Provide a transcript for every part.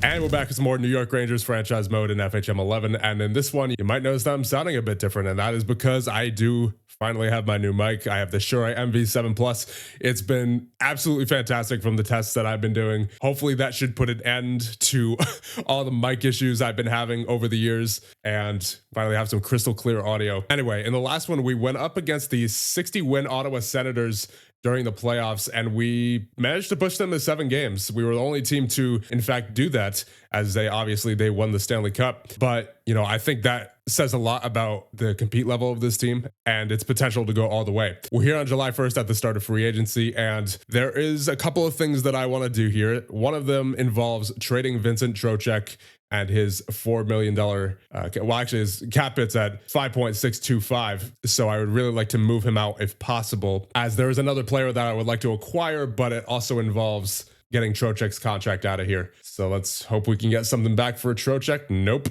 And we're back with some more New York Rangers franchise mode in FHM 11. And in this one, you might notice that I'm sounding a bit different. And that is because I do finally have my new mic. I have the Shure MV7 Plus. It's been absolutely fantastic from the tests that I've been doing. Hopefully that should put an end to all the mic issues I've been having over the years and finally have some crystal clear audio. Anyway, in the last one, we went up against the 60-win Ottawa Senators during the playoffs, and we managed to push them to 7 games. We were the only team to, in fact, do that, as they won the Stanley Cup. But, you know, I think that says a lot about the compete level of this team and its potential to go all the way. We're here on July 1st at the start of free agency, and there is a couple of things that I want to do here. One of them involves trading Vincent Trocheck and his $4 million, well, actually his cap hit's at 5.625. So I would really like to move him out if possible, as there is another player that I would like to acquire, but it also involves getting Trocheck's contract out of here. So let's hope we can get something back for Trocheck. Nope.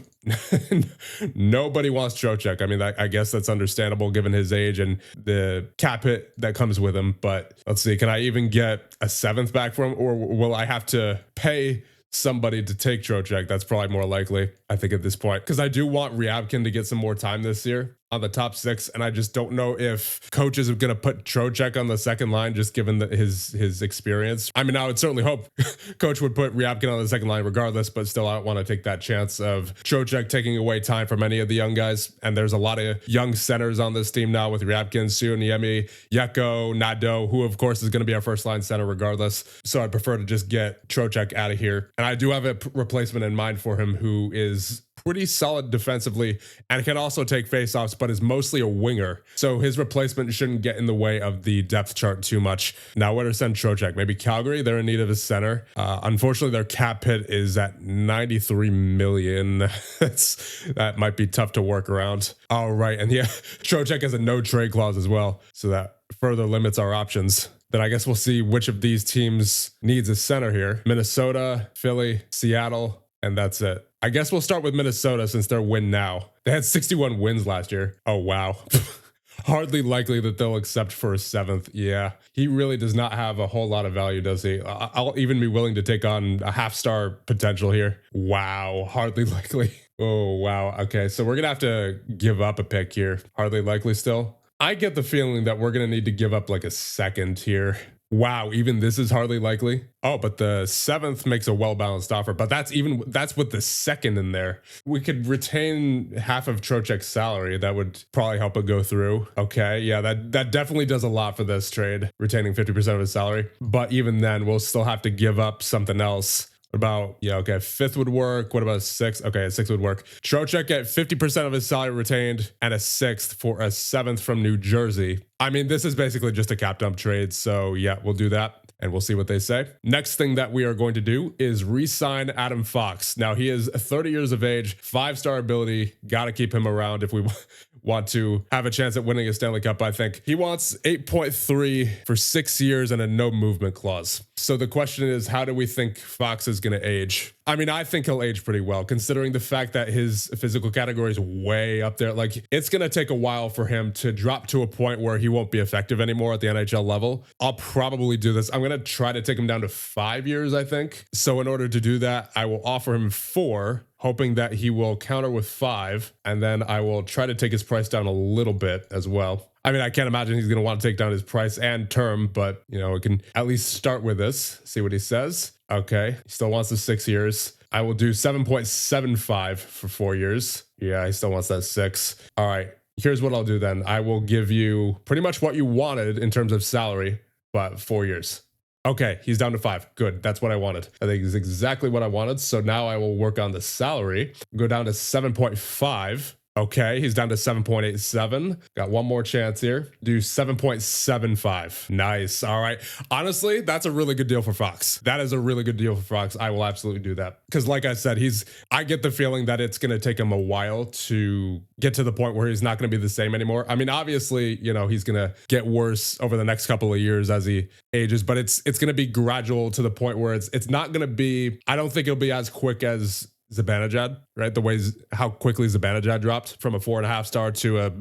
Nobody wants Trocheck. I mean, I guess that's understandable given his age and the cap hit that comes with him. But let's see, can I even get a 7th back from him, or will I have to pay somebody to take Trocheck? That's probably more likely, I think, at this point, because I do want Ryabkin to get some more time this year on the top 6, and I just don't know if coaches are going to put Trocheck on the second line, just given his experience. I mean, I would certainly hope coach would put Ryabkin on the second line regardless, but still, I don't want to take that chance of Trocheck taking away time from any of the young guys. And there's a lot of young centers on this team now with Ryabkin, Suoniemi, Yeko, Nadeau, who of course is going to be our first line center regardless. So I'd prefer to just get Trocheck out of here. And I do have a replacement in mind for him who is pretty solid defensively and can also take faceoffs, but is mostly a winger. So his replacement shouldn't get in the way of the depth chart too much. Now, where to send Trocheck? Maybe Calgary? They're in need of a center. Unfortunately, their cap hit is at $93 million. That might be tough to work around. All right. And yeah, Trocheck has a no trade clause as well, so that further limits our options. Then I guess we'll see which of these teams needs a center here. Minnesota, Philly, Seattle, and that's it. I guess we'll start with Minnesota since they're win now. They had 61 wins last year. Oh, wow. Hardly likely that they'll accept for a 7th. Yeah, he really does not have a whole lot of value, does he? I'll even be willing to take on a half-star potential here. Wow, hardly likely. Oh, wow. Okay, so we're going to have to give up a pick here. Hardly likely still. I get the feeling that we're going to need to give up like a 2nd here. Wow, even this is hardly likely. Oh, but the 7th makes a well-balanced offer, but that's with the 2nd in there. We could retain half of Trocheck's salary. That would probably help it go through. Okay, yeah, that definitely does a lot for this trade, retaining 50% of his salary. But even then, we'll still have to give up something else. What about, yeah, okay, 5th would work. What about a 6th? Okay, a 6th would work. Trocheck get 50% of his salary retained and a 6th for a 7th from New Jersey. I mean, this is basically just a cap dump trade. So yeah, we'll do that and we'll see what they say. Next thing that we are going to do is re-sign Adam Fox. Now, he is 30 years of age, 5-star ability. Got to keep him around if we want to have a chance at winning a Stanley Cup, I think. He wants 8.3 for 6 years and a no movement clause. So the question is, how do we think Fox is going to age? I mean, I think he'll age pretty well, considering the fact that his physical category is way up there. Like, it's going to take a while for him to drop to a point where he won't be effective anymore at the NHL level. I'll probably do this. I'm going to try to take him down to 5 years, I think. So in order to do that, I will offer him 4, hoping that he will counter with 5, and then I will try to take his price down a little bit as well. I mean, I can't imagine he's going to want to take down his price and term, but, you know, we can at least start with this, see what he says. Okay, he still wants the 6 years. I will do 7.75 for 4 years. Yeah, he still wants that 6. All right, here's what I'll do then. I will give you pretty much what you wanted in terms of salary, but 4 years. Okay, he's down to 5. Good, that's what I wanted. I think it's exactly what I wanted. So now I will work on the salary. Go down to 7.5. Okay, he's down to 7.87. Got one more chance here. Do 7.75. Nice. All right. Honestly, that's a really good deal for Fox. That is a really good deal for Fox. I will absolutely do that. Because like I said, I get the feeling that it's going to take him a while to get to the point where he's not going to be the same anymore. I mean, obviously, you know, he's going to get worse over the next couple of years as he ages, but it's going to be gradual to the point where it's not going to be, I don't think it'll be as quick as Zibanejad, right? The ways how quickly Zibanejad dropped from a 4.5 star to a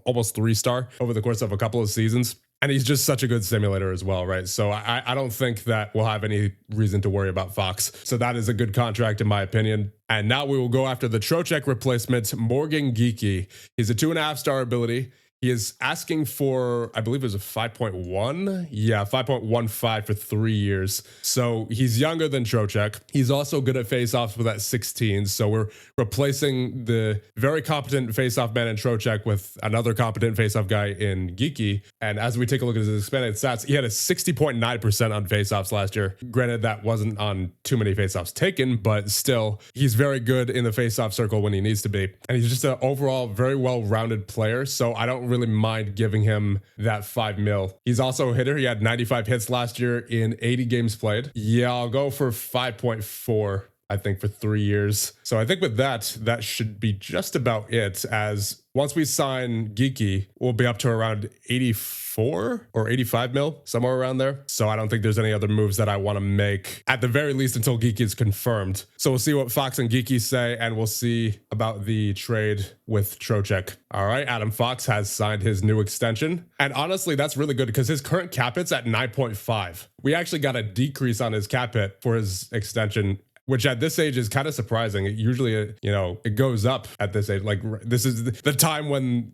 almost 3 star over the course of a couple of seasons. And he's just such a good simulator as well, right? So I don't think that we'll have any reason to worry about Fox. So that is a good contract in my opinion. And now we will go after the Trocheck replacement, Morgan Geeky. He's a 2.5-star ability. He is asking for, I believe it was a 5.1. Yeah, 5.15 for 3 years. So he's younger than Trocheck. He's also good at face-offs with that 16. So we're replacing the very competent face-off man in Trocheck with another competent face-off guy in Geeky. And as we take a look at his expanded stats, he had a 60.9% on face-offs last year. Granted, that wasn't on too many face-offs taken, but still, he's very good in the face-off circle when he needs to be. And he's just an overall very well-rounded player. So I don't really mind giving him that 5 mil. He's also a hitter. He had 95 hits last year in 80 games played. Yeah, I'll go for 5.4. I think for 3 years. So I think with that should be just about it, as once we sign Geeky, we'll be up to around 84 or 85 mil, somewhere around there. So I don't think there's any other moves that I want to make, at the very least until Geeky is confirmed. So we'll see what Fox and Geeky say, and we'll see about the trade with Trocheck. All right, Adam Fox has signed his new extension. And honestly, that's really good because his current cap hit's at 9.5. We actually got a decrease on his cap hit for his extension, which at this age is kind of surprising. It usually, it goes up at this age. Like, this is the time when,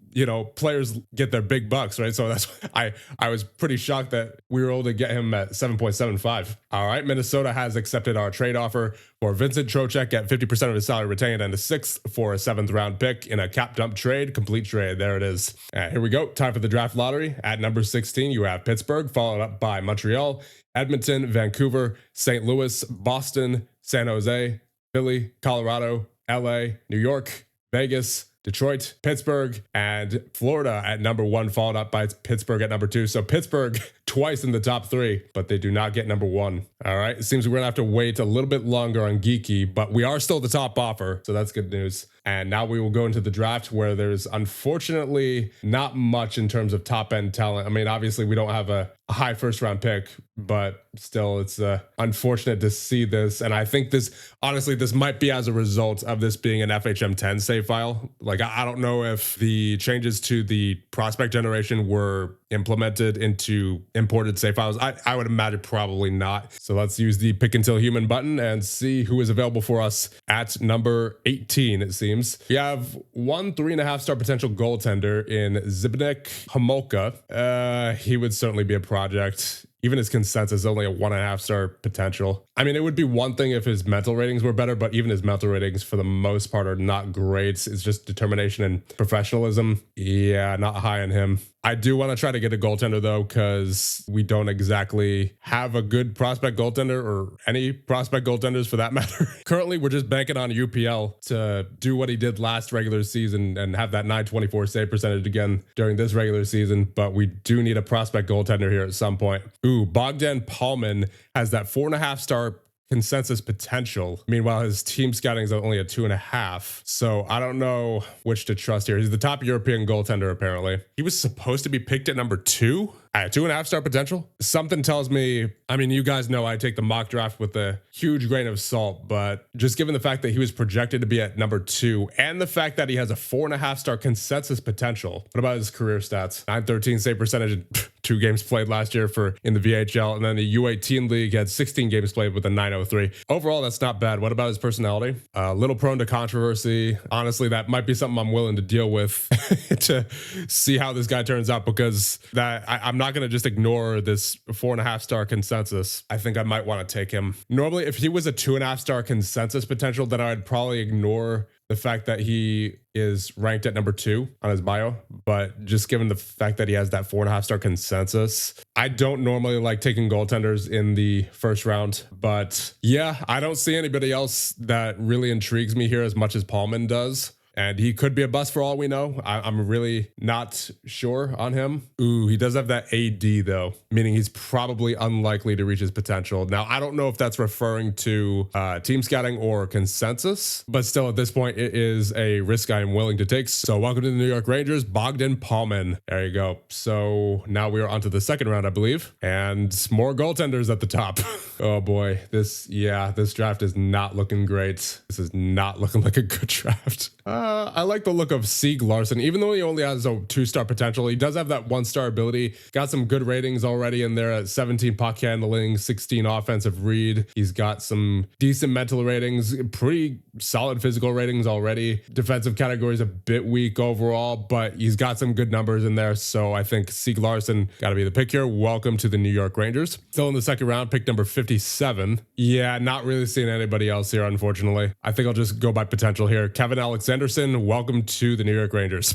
players get their big bucks, right? So that's I was pretty shocked that we were able to get him at 7.75. All right, Minnesota has accepted our trade offer for Vincent Trocheck at 50% of his salary retained and a 6th for a 7th round pick in a cap dump trade, complete trade. There it is. Here we go. Time for the draft lottery. At number 16, you have Pittsburgh, followed up by Montreal, Edmonton, Vancouver, St. Louis, Boston, San Jose, Philly, Colorado, LA, New York, Vegas, Detroit, Pittsburgh, and Florida at number 1, followed up by Pittsburgh at number 2. So Pittsburgh twice in the top 3, but they do not get number 1. All right, it seems we're gonna have to wait a little bit longer on Geeky, but we are still the top offer, so that's good news. And now we will go into the draft, where there's unfortunately not much in terms of top end talent. I mean, obviously we don't have a high first round pick, but still it's unfortunate to see this. And I think this might be as a result of this being an FHM 10 save file. Like, I don't know if the changes to the prospect generation were implemented into imported save files. I would imagine probably not. So let's use the pick until human button and see who is available for us at number 18, it seems. We have one 3.5-star potential goaltender in Zbigniew Homolka. He would certainly be a project. Even his consensus is only a 1.5-star potential. I mean, it would be one thing if his mental ratings were better, but even his mental ratings for the most part are not great. It's just determination and professionalism. Yeah, not high on him. I do want to try to get a goaltender though, because we don't exactly have a good prospect goaltender, or any prospect goaltenders for that matter. Currently, we're just banking on UPL to do what he did last regular season and have that 924 save percentage again during this regular season. But we do need a prospect goaltender here at some point. Ooh, Bogdan Palman has that 4.5-star consensus potential. Meanwhile, his team scouting is only a 2.5. So I don't know which to trust here. He's the top European goaltender, apparently. He was supposed to be picked at number 2. At 2.5-star potential. Something tells me, I mean, you guys know I take the mock draft with a huge grain of salt, but just given the fact that he was projected to be at number 2 and the fact that he has a 4.5-star consensus potential. What about his career stats? 913 save percentage, 2 games played last year in the VHL, and then the U18 league had 16 games played with a 903. Overall, that's not bad. What about his personality? A little prone to controversy. Honestly, that might be something I'm willing to deal with to see how this guy turns out, because I'm not going to just ignore this 4.5-star consensus. I think I might want to take him. Normally, if he was a 2.5-star consensus potential, then I'd probably ignore the fact that he is ranked at number 2 on his bio. But just given the fact that he has that 4.5-star consensus, I don't normally like taking goaltenders in the first round. But yeah, I don't see anybody else that really intrigues me here as much as Palman does. And he could be a bust for all we know. I'm really not sure on him. Ooh, he does have that AD though, meaning he's probably unlikely to reach his potential. Now, I don't know if that's referring to team scouting or consensus, but still at this point, it is a risk I am willing to take. So welcome to the New York Rangers, Bogdan Palman. There you go. So now we are onto the second round, I believe, and more goaltenders at the top. Oh boy, this draft is not looking great. This is not looking like a good draft. I like the look of Sieg Larson. Even though he only has a 2-star potential, he does have that 1-star ability. Got some good ratings already in there at 17 puck handling, 16 offensive read. He's got some decent mental ratings, pretty solid physical ratings already. Defensive category is a bit weak overall, but he's got some good numbers in there. So I think Sieg Larson got to be the pick here. Welcome to the New York Rangers. Still in the second round, pick number 57. Yeah, not really seeing anybody else here, unfortunately. I think I'll just go by potential here. Kevin Alexanderson, welcome to the New York Rangers.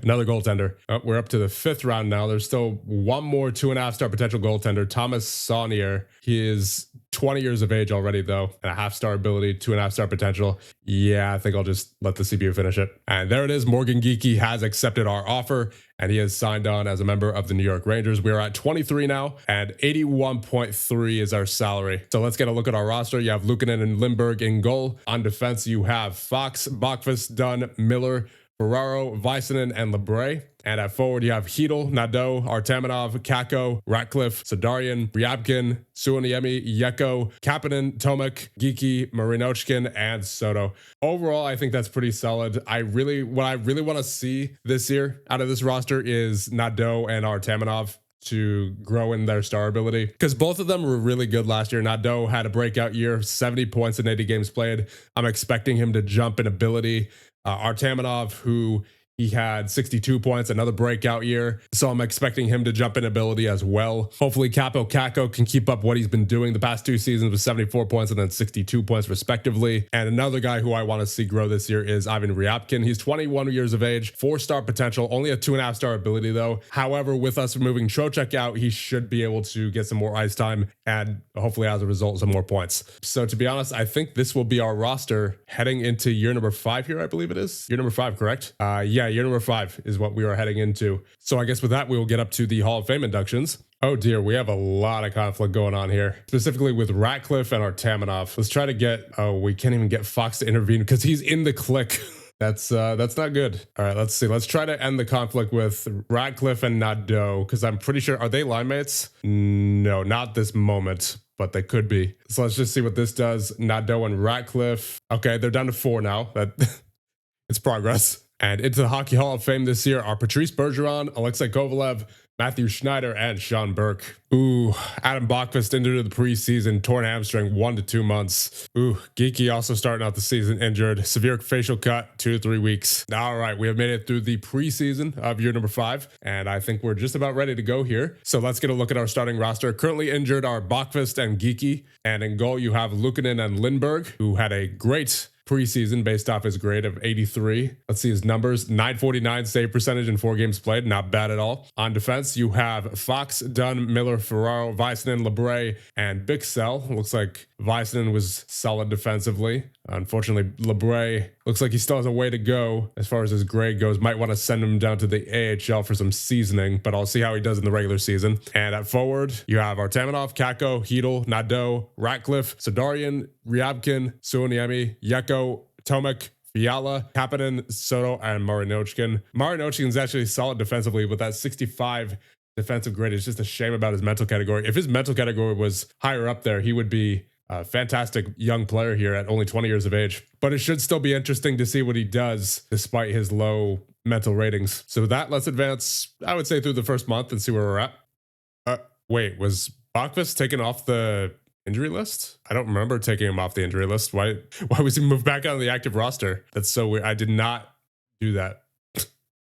Another goaltender. Oh, we're up to the 5th round now. There's still one more 2.5-star potential goaltender, Thomas Saunier. He is 20 years of age already, though, and a 0.5-star ability, 2.5-star potential. Yeah, I think I'll just let the CPU finish it. And there it is. Morgan Geekie has accepted our offer, and he has signed on as a member of the New York Rangers. We are at 23 now, and 81.3 is our salary. So let's get a look at our roster. You have Luukkonen and Lindberg in goal. On defense, you have Fox, Bachfus, Dunn, Miller, Ferraro, Väisänen, and Lebre. And at forward, you have Hedel, Nadeau, Artamanov, Kakko, Ratcliffe, Sadarian, Ryabkin, Suoniemi, Yeko, Kapanen, Tomek, Geekie, Marinochkin, and Soto. Overall, I think that's pretty solid. What I really want to see this year out of this roster is Nadeau and Artamanov to grow in their star ability, because both of them were really good last year. Nadeau had a breakout year, 70 points in 80 games played. I'm expecting him to jump in ability. Artamanov, who he had 62 points, another breakout year. So I'm expecting him to jump in ability as well. Hopefully Kaapo Kakko can keep up what he's been doing the past 2 seasons with 74 points and then 62 points respectively. And another guy who I want to see grow this year is Ivan Ryabkin. He's 21 years of age, 4-star potential, only a 2.5-star ability though. However, with us moving Trocheck out, he should be able to get some more ice time and hopefully as a result, some more points. So to be honest, I think this will be our roster heading into year number 5 here, I believe it is. Year number 5, correct? Yeah, year number 5 is what we are heading into. So I guess with that, we will get up to the Hall of Fame inductions. Oh dear, we have a lot of conflict going on here, specifically with Ratcliffe and Artamanov. Let's try to get, we can't even get Fox to intervene because he's in the click. That's not good. All right, let's see. Let's try to end the conflict with Ratcliffe and Nadeau, because I'm pretty sure, are they line mates? No, not this moment, but they could be. So let's just see what this does. Nadeau and Ratcliffe. Okay, they're down to 4 now. It's progress. And into the Hockey Hall of Fame this year are Patrice Bergeron, Alexei Kovalev, Matthew Schneider, and Sean Burke. Ooh, Adam Bachfus into the preseason, torn hamstring, 1 to 2 months. Ooh, Geekie also starting out the season injured, severe facial cut, 2 to 3 weeks. All right, we have made it through the preseason of year number 5, and I think we're just about ready to go here. So let's get a look at our starting roster. Currently injured are Bachfus and Geekie, and in goal you have Luukkonen and Lindberg, who had a great preseason based off his grade of 83. Let's see his numbers. 949 save percentage in 4 games played. Not bad at all. On defense, you have Fox, Dunn, Miller, Ferraro, Väisänen, Lebre, and Bixell. Looks like Väisänen was solid defensively. Unfortunately, Lebre looks like he still has a way to go as far as his grade goes. Might want to send him down to the AHL for some seasoning, but I'll see how he does in the regular season. And at forward, you have Artamanov, Kakko, Hedel, Nadeau, Ratcliffe, Sadarian, Ryabkin, Suoniemi, Yeko, Tomek, Fiala, Kapanen, Soto, and Marinochkin. Marinochkin is actually solid defensively with that 65 defensive grade. It's just a shame about his mental category. If his mental category was higher up there, he would be a fantastic young player here at only 20 years of age. But it should still be interesting to see what he does despite his low mental ratings. So with that, let's advance, I would say, through the first month and see where we're at. Wait, was Bachfus taken off the injury list? I don't remember taking him off the injury list. Why was he moved back on the active roster? That's so weird. I did not do that.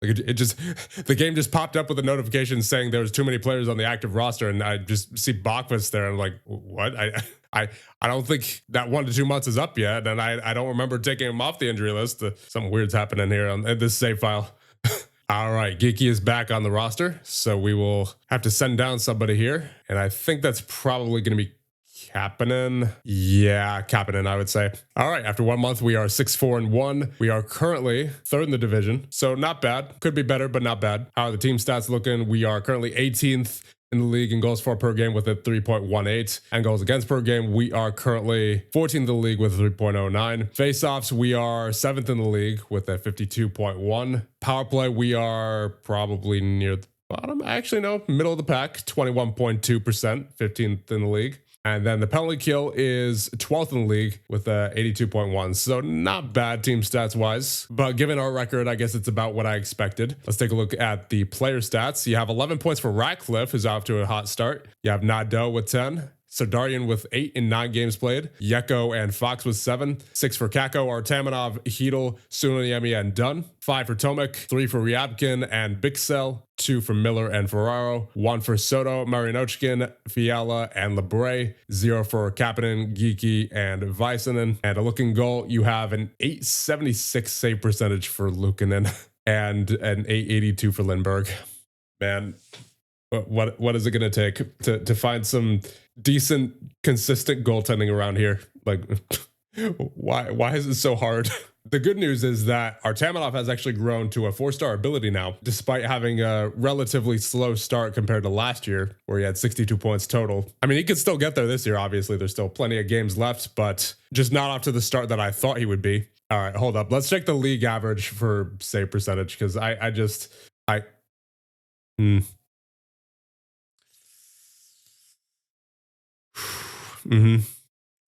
Like it just, the game just popped up with a notification saying there was too many players on the active roster, and I just see Bachfus there. I'm like, what? I don't think that 1 to 2 months is up yet, and I don't remember taking him off the injury list. Something weird's happening here on this save file. All right, Geekie is back on the roster, so we will have to send down somebody here, and I think that's probably going to be Kapanen. Yeah, Kapanen, I would say. All right, after 1 month, we are 6-4-1. We are currently 3rd in the division, so not bad. Could be better, but not bad. How are the team stats looking? We are currently 18th in the league in goals for per game with a 3.18, and goals against per game, we are currently 14th in the league with a 3.09. Face-offs, we are 7th in the league with a 52.1. Power play, we are probably near the bottom. Actually, no, middle of the pack, 21.2%, 15th in the league. And then the penalty kill is 12th in the league with 82.1. So not bad team stats wise. But given our record, I guess it's about what I expected. Let's take a look at the player stats. You have 11 points for Ratcliffe, who's off to a hot start. You have Nadeau with 10. Sardarian with 8 in 9 games played. Yeko and Fox with 7. 6 for Kako, Artamanov, Hedel, Sunayemi, and Dunn. 5 for Tomek. 3 for Ryabkin and Bixel. 2 for Miller and Ferraro. 1 for Soto, Marinochkin, Fiala, and Lebre. 0 for Kapanen, Geeky, and Väisänen. And a looking goal, you have an 876 save percentage for Luukkonen and an 882 for Lindberg. Man, what is it going to take to find some decent, consistent goaltending around here? Like, why is it so hard? The good news is that Artamanov has actually grown to a 4-star ability now, despite having a relatively slow start compared to last year, where he had 62 points total. I mean, he could still get there this year. Obviously, there's still plenty of games left, but just not off to the start that I thought he would be. All right, hold up. Let's check the league average for save percentage, because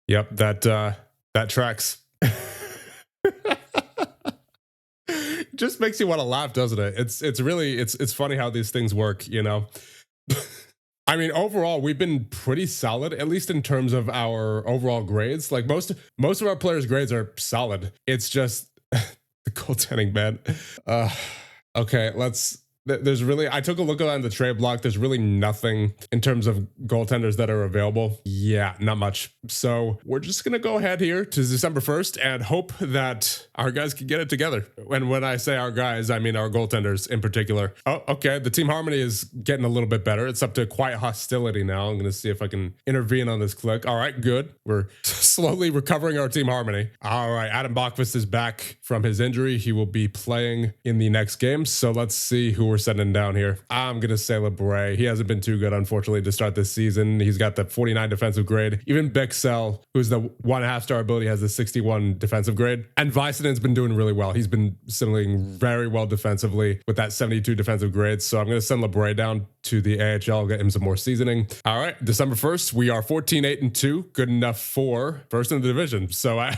Yep, that tracks. Just makes you want to laugh, doesn't it? It's funny how these things work, you know. I mean, overall, we've been pretty solid, at least in terms of our overall grades. Like most of our players' grades are solid. It's just the goaltending, man. Okay, I took a look around the trade block. There's really nothing in terms of goaltenders that are available. Yeah, not much. So we're just going to go ahead here to December 1st and hope that our guys can get it together. And when I say our guys, I mean our goaltenders in particular. Oh, okay. The team harmony is getting a little bit better. It's up to quiet hostility now. I'm going to see if I can intervene on this click. All right, good. We're slowly recovering our team harmony. All right, Adam Bachquist is back from his injury. He will be playing in the next game. So let's see who we're sending down here. I'm going to say Lebre. He hasn't been too good, unfortunately, to start this season. He's got the 49 defensive grade. Even Bixel, who's the 1.5-star ability, has the 61 defensive grade. And Väisänen's been doing really well. He's been signaling very well defensively with that 72 defensive grade. So I'm going to send Lebre down to the AHL, get him some more seasoning. All right, December 1st, we are 14-8-2. Good enough for first in the division. So I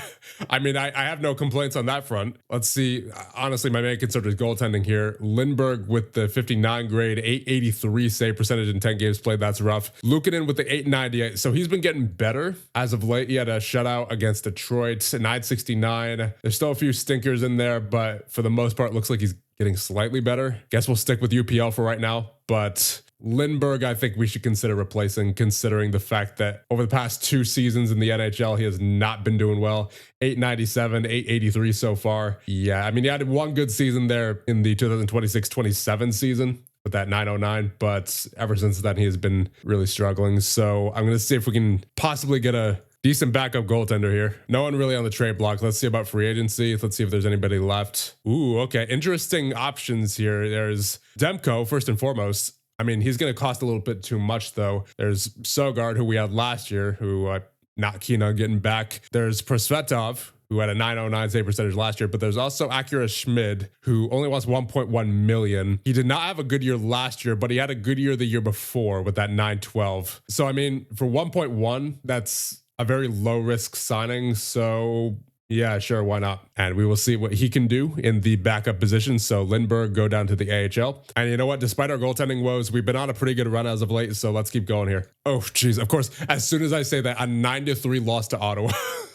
mean, I have no complaints on that front. Let's see. Honestly, my main concern is goaltending here. Lindberg with the 59 grade, 883 save percentage in 10 games played. That's rough. Luukkonen with the 898. So he's been getting better as of late. He had a shutout against Detroit, 969. There's still a few stinkers in there, but for the most part, it looks like he's getting slightly better. Guess we'll stick with UPL for right now. But Lindberg, I think we should consider replacing, considering the fact that over the past 2 seasons in the NHL, he has not been doing well. 897, 883 so far. Yeah, I mean, he had one good season there in the 2026-27 season with that 909, but ever since then, he has been really struggling. So I'm going to see if we can possibly get a decent backup goaltender here. No one really on the trade block. Let's see about free agency. Let's see if there's anybody left. Ooh, okay. Interesting options here. There's Demko, first and foremost. I mean, he's going to cost a little bit too much, though. There's Sogard, who we had last year, who I'm not keen on getting back. There's Prosvetov, who had a 909 save percentage last year, but there's also Akira Schmid, who only wants 1.1 million. He did not have a good year last year, but he had a good year the year before with that 912. So, I mean, for 1.1, that's a very low risk signing. So yeah, sure, why not? And we will see what he can do in the backup position. So Lindberg go down to the AHL. And you know what? Despite our goaltending woes, we've been on a pretty good run as of late. So let's keep going here. Oh, geez. Of course, as soon as I say that, a 9-3 loss to Ottawa.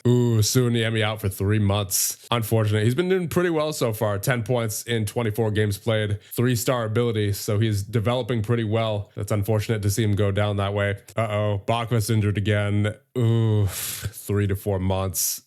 Ooh, Suoniemi out for 3 months. Unfortunate. He's been doing pretty well so far. 10 points in 24 games played. 3-star ability. So he's developing pretty well. That's unfortunate to see him go down that way. Uh-oh. Bachquist injured again. Ooh, 3 to 4 months.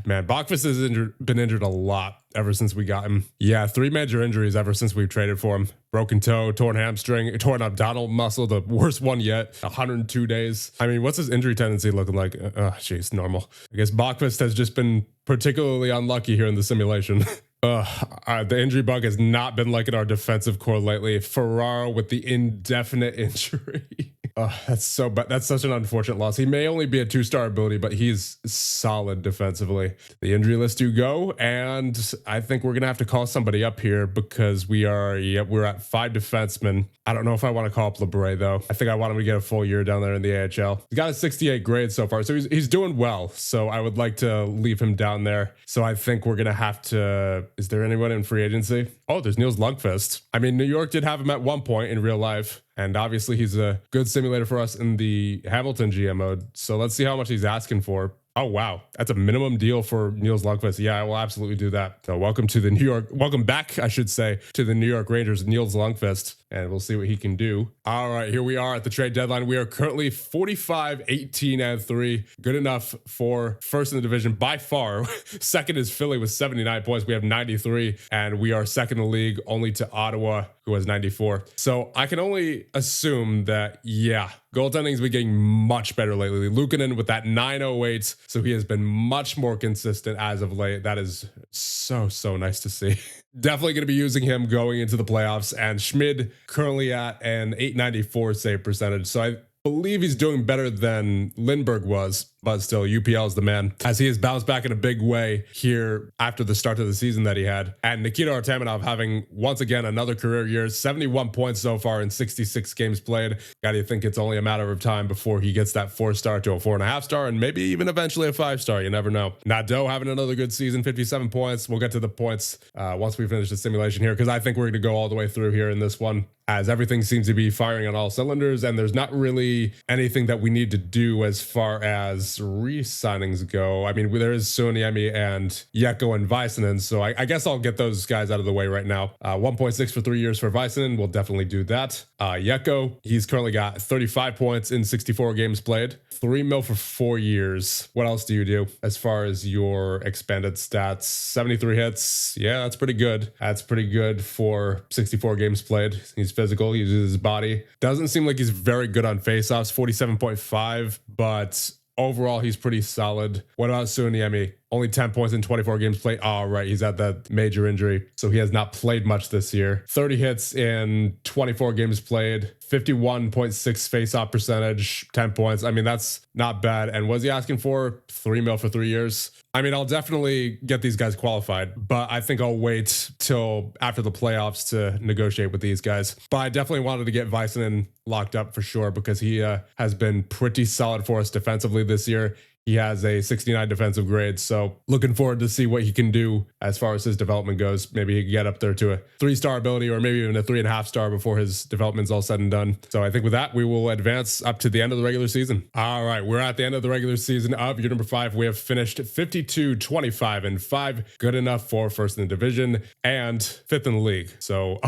Man, Bachquist has been injured a lot ever since we got him. Yeah, 3 major injuries ever since we've traded for him. Broken toe, torn hamstring, torn abdominal muscle, the worst one yet. 102 days. I mean, what's his injury tendency looking like? Jeez, normal. I guess Bachquist has just been particularly unlucky here in the simulation. The injury bug has not been liking our defensive core lately. Ferraro with the indefinite injury. Oh, that's so bad. That's such an unfortunate loss. He may only be a 2-star ability, but he's solid defensively. The injury list do go, and I think we're gonna have to call somebody up here because we're at 5 defensemen. I don't know if I want to call up LeBray though. I think I want him to get a full year down there in the AHL. He's got a 68 grade so far, so he's doing well. So I would like to leave him down there. So I think we're gonna have to. Is there anyone in free agency? Oh, there's Niels Lundqvist. I mean, New York did have him at one point in real life. And obviously, he's a good simulator for us in the Hamilton GM mode. So let's see how much he's asking for. Oh, wow. That's a minimum deal for Niels Lundqvist. Yeah, I will absolutely do that. So welcome back, I should say, to the New York Rangers, Niels Lundqvist. And we'll see what he can do. All right, here we are at the trade deadline. We are currently 45, 18, and 3. Good enough for first in the division by far. Second is Philly with 79 points. We have 93, and we are second in the league, only to Ottawa, who has 94. So I can only assume that, yeah, goaltending's been getting much better lately. Luukkonen with that 908, so he has been much more consistent as of late. That is so nice to see. Definitely going to be using him going into the playoffs. And Schmid currently at an 894 save percentage. So I believe he's doing better than Lindbergh was, but still, UPL is the man, as he has bounced back in a big way here after the start of the season that he had. And Nikita Artamonov having, once again, another career year, 71 points so far in 66 games played. Gotta think it's only a matter of time before he gets that 4-star to a 4.5-star, and maybe even eventually a 5-star. You never know. Nadeau having another good season, 57 points. We'll get to the points once we finish the simulation here, because I think we're going to go all the way through here in this one, as everything seems to be firing on all cylinders, and there's not really anything that we need to do as far as re-signings go. I mean, there is Suoniemi and Yeko and Väisänen, so I guess I'll get those guys out of the way right now. 1.6 for 3 years for Väisänen. We'll definitely do that. Yeko, he's currently got 35 points in 64 games played. 3 mil for 4 years. What else do you do as far as your expanded stats? 73 hits. Yeah, that's pretty good. That's pretty good for 64 games played. He's physical. He uses his body. Doesn't seem like he's very good on faceoffs. 47.5, but overall, he's pretty solid. What about Suoniemi? Only 10 points in 24 games played. Oh, right. He's had that major injury, so he has not played much this year. 30 hits in 24 games played. 51.6 face-off percentage, 10 points. I mean, that's not bad. And was he asking for 3 mil for 3 years? I mean, I'll definitely get these guys qualified, but I think I'll wait till after the playoffs to negotiate with these guys. But I definitely wanted to get Väisänen locked up for sure, because he has been pretty solid for us defensively this year. He has a 69 defensive grade, so looking forward to see what he can do as far as his development goes. Maybe he can get up there to a 3-star ability, or maybe even a 3.5-star before his development's all said and done. So I think with that, we will advance up to the end of the regular season. All right, we're at the end of the regular season of year number 5. We have finished 52, 25, and 5. Good enough for first in the division and 5th in the league. So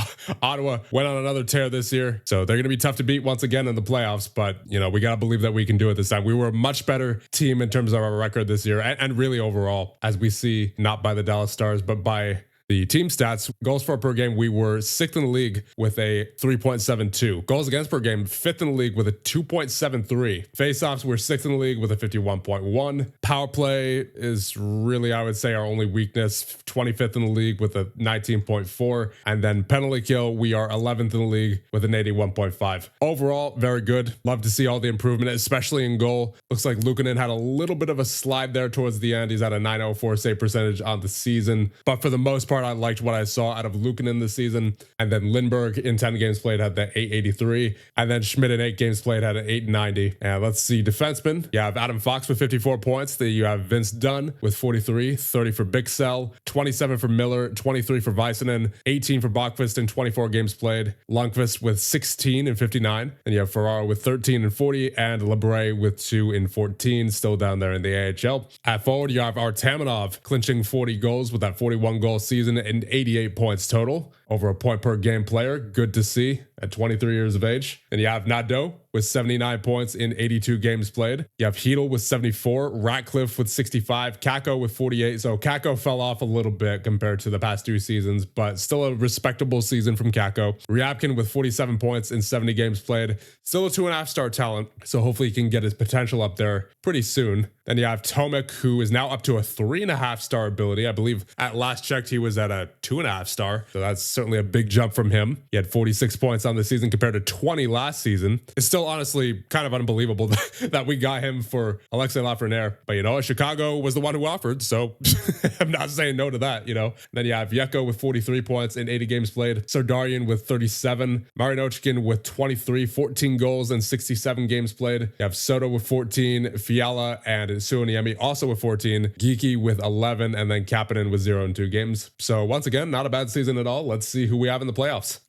Ottawa went on another tear this year, so they're going to be tough to beat once again in the playoffs. But, you know, we got to believe that we can do it this time. We were a much better team in terms of our record this year, and really overall, as we see, not by the Dallas Stars, but by the team stats. Goals for per game, we were 6th in the league with a 3.72. Goals against per game, 5th in the league with a 2.73. Faceoffs, we're 6th in the league with a 51.1. Power play is really, I would say, our only weakness. 25th in the league with a 19.4. And then penalty kill, we are 11th in the league with an 81.5. Overall, very good. Love to see all the improvement, especially in goal. Looks like Luukkonen had a little bit of a slide there towards the end. He's at a 904 save percentage on the season. But for the most part, I liked what I saw out of Luukkonen this season. And then Lindbergh in 10 games played had that 883. And then Schmidt in 8 games played had an 890. And let's see, defensemen. You have Adam Fox with 54 points. Then you have Vince Dunn with 43, 30 for Bixell, 27 for Miller, 23 for Väisänen, 18 for Bachquist in 24 games played. Lundqvist with 16 and 59. And you have Ferraro with 13 and 40, and LeBray with 2 and 14, still down there in the AHL. At forward, you have Artamonov clinching 40 goals with that 41 goal season and 88 points total, over a point per game player. Good to see at 23 years of age. And you have Nadeau with 79 points in 82 games played. You have Hedel with 74, Ratcliffe with 65, Kakko with 48. So Kakko fell off a little bit compared to the past 2 seasons, but still a respectable season from Kakko. Ryabkin with 47 points in 70 games played. Still a 2.5-star talent, so hopefully he can get his potential up there pretty soon. Then you have Tomek, who is now up to a 3.5-star ability. I believe at last checked he was at a 2.5-star, so that's certainly a big jump from him. He had 46 points on the season compared to 20 last season. It's still honestly kind of unbelievable that we got him for Alexei Lafreniere. But you know, Chicago was the one who offered, so I'm not saying no to that, you know. Then you have Yeko with 43 points in 80 games played, Sardarian with 37, Marinochkin with 23, 14 goals in 67 games played. You have Soto with 14, Fiala and Suoniemi also with 14, Geeky with 11, and then Kapanen with 0 in 2 games. So once again, not a bad season at all. Let's see who we have in the playoffs.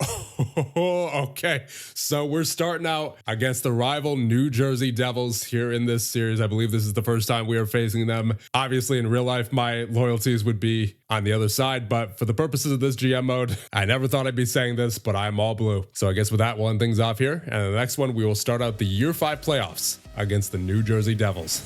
Okay, so we're starting out against the rival New Jersey Devils here in this series. I believe this is the first time we are facing them. Obviously, in real life, my loyalties would be on the other side, but for the purposes of this GM mode, I never thought I'd be saying this, but I'm all blue. So I guess with that, we'll end things off here. And in the next one, we will start out the Year 5 playoffs against the New Jersey Devils.